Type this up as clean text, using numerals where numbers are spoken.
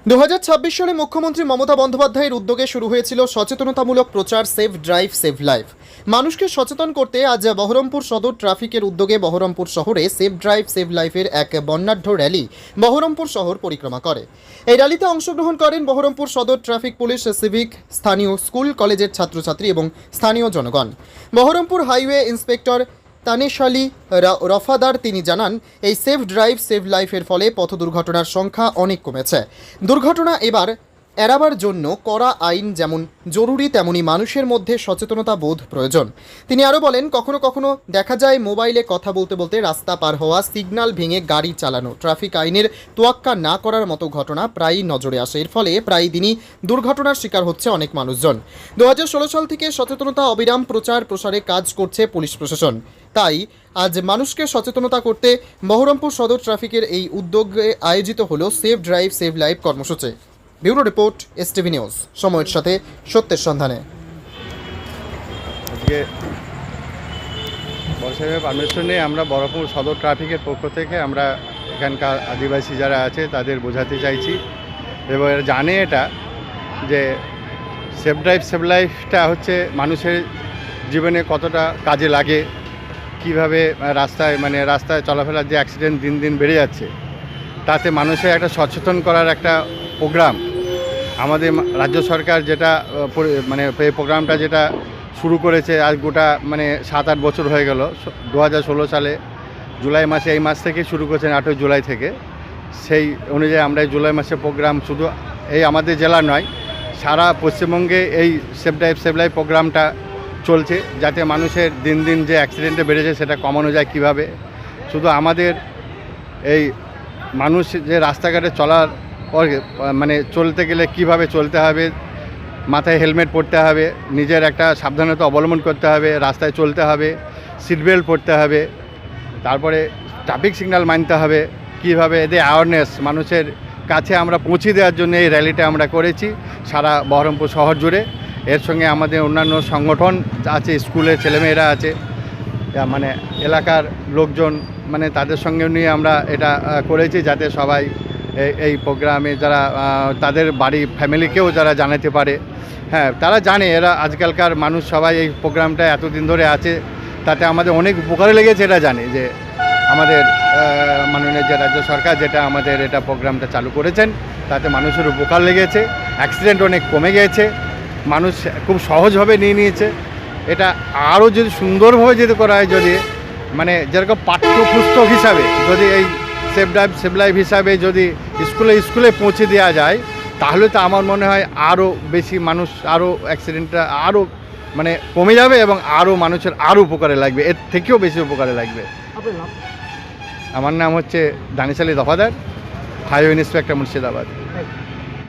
2026 সালে মুখ্যমন্ত্রী মমতা বন্দ্যোপাধ্যায়ের উদ্যোগে শুরু হয়েছিল সচেতনতামূলক প্রচার সেভ ড্রাইভ সেভ লাইফ। মানুষকে সচেতন করতে আজ বহরমপুর সদর ট্রাফিকের উদ্যোগে বহরমপুর শহরে সেভ ড্রাইভ সেভ লাইফের এক বর্ণাঢ্য র্যালি বহরমপুর শহর পরিক্রমা করে। এই র্যালিতে অংশগ্রহণ করেন বহরমপুর সদর ট্রাফিক পুলিশ, সিভিক, স্থানীয় স্কুল কলেজের ছাত্রছাত্রী এবং স্থানীয় জনগণ। বহরমপুর হাইওয়ে ইন্সপেক্টর তানিশ আলী রফাদার তিনি জানান, এই সেভ ড্রাইভ সেভ লাইফের ফলে পথ দুর্ঘটনার সংখ্যা অনেক কমেছে। দুর্ঘটনা এবার এড়াবার জন্য কড়া আইন যেমন জরুরি, তেমনি মানুষের মধ্যে সচেতনতা বোধ প্রয়োজন। তিনি আরও বলেন, কখনো কখনো দেখা যায় মোবাইলে কথা বলতে বলতে রাস্তা পার হওয়া, সিগন্যাল ভেঙে গাড়ি চালানো, ট্রাফিক আইনের তোয়াক্কা না করার মতো ঘটনা প্রায়ই নজরে আসে। এর ফলে প্রায় দিনই দুর্ঘটনার শিকার হচ্ছে অনেক মানুষজন। 2016 সাল থেকে সচেতনতা অবিরাম প্রচার প্রসারে কাজ করছে পুলিশ প্রশাসন। তাই আজ মানুষকে সচেতনতা করতে বহরমপুর সদর ট্রাফিকের এই উদ্যোগে আয়োজিত হলো সেভ ড্রাইভ সেভ লাইফ কর্মসূচি। ব্যুরো রিপোর্ট, এসটিভি নিউজ, সময়ের সাথে সত্যের সন্ধানে। আজকে বর্ষায় পারমিশন নিয়ে আমরা বহরমপুর সদর ট্রাফিকের পক্ষ থেকে আমরা এখানকার আদিবাসী যারা আছে তাদের বোঝাতে চাইছি এবং জানে এটা যে সেভ ড্রাইভ সেভ লাইফটা হচ্ছে মানুষের জীবনে কতটা কাজে লাগে, কিভাবে রাস্তায় চলাফেরার যে অ্যাক্সিডেন্ট দিন দিন বেড়ে যাচ্ছে, তাতে মানুষের একটা সচেতন করার একটা প্রোগ্রাম আমাদের রাজ্য সরকার যেটা এই প্রোগ্রামটা যেটা শুরু করেছে আজ গোটা 7-8 বছর হয়ে গেল। 2016 সালে জুলাই মাসে, এই মাস থেকে শুরু করেছেন 8 জুলাই থেকে। সেই অনুযায়ী আমরা এই জুলাই মাসে প্রোগ্রাম শুধু এই আমাদের জেলা নয়, সারা পশ্চিমবঙ্গে এই সেভ ড্রাইভ সেভ লাইফ প্রোগ্রামটা চলছে, যাতে মানুষের দিন দিন যে অ্যাক্সিডেন্টে বেড়েছে সেটা কমানো যায় কিভাবে। শুধু আমাদের এই মানুষ যে রাস্তাঘাটে চলার চলতে গেলে কিভাবে চলতে হবে, মাথায় হেলমেট পরতে হবে, নিজের একটা সাবধানতা অবলম্বন করতে হবে, রাস্তায় চলতে হবে, সিট বেল্ট পরতে হবে, তারপরে ট্রাফিক সিগন্যাল মানতে হবে, কিভাবে এদের অ্যাওয়ারনেস মানুষের কাছে আমরা পৌঁছে দেওয়ার জন্য এই র্যালিটা আমরা করেছি সারা বহরমপুর শহর জুড়ে। এর সঙ্গে আমাদের অন্যান্য সংগঠন আছে, স্কুলের ছেলেমেয়েরা আছে, এলাকার লোকজন, তাদের সঙ্গে নিয়ে আমরা এটা করেছি, যাতে সবাই এই প্রোগ্রামে যারা তাদের বাড়ি ফ্যামিলিকেও যারা জানাতে পারে। হ্যাঁ, তারা জানে, এরা আজকালকার মানুষ সবাই এই প্রোগ্রামটা এতদিন ধরে আছে, তাতে আমাদের অনেক উপকারে লেগেছে। এরা জানে যে আমাদের মাননীয় যে রাজ্য সরকার যেটা আমাদের এটা প্রোগ্রামটা চালু করেছেন, তাতে মানুষের উপকার লেগেছে, অ্যাক্সিডেন্ট অনেক কমে গেছে, মানুষ খুব সহজভাবে নিয়ে নিয়েছে। এটা আরও যদি সুন্দরভাবে যদি করা হয়, যদি যেরকম পাঠ্যপুস্তক হিসাবে যদি এই সেভ ড্রাইভ সেভ লাইফ হিসাবে যদি স্কুলে পৌঁছে দেওয়া যায়, তাহলে তো আমার মনে হয় আরও বেশি মানুষ, আরও অ্যাক্সিডেন্টটা আরও কমে যাবে এবং আরও মানুষের আরও উপকারে লাগবে, এর থেকেও বেশি উপকারে লাগবে। আমার নাম হচ্ছে দানিশ আলী রফাদার, হাইওয়ে ইন্সপেক্টর মুর্শিদাবাদ।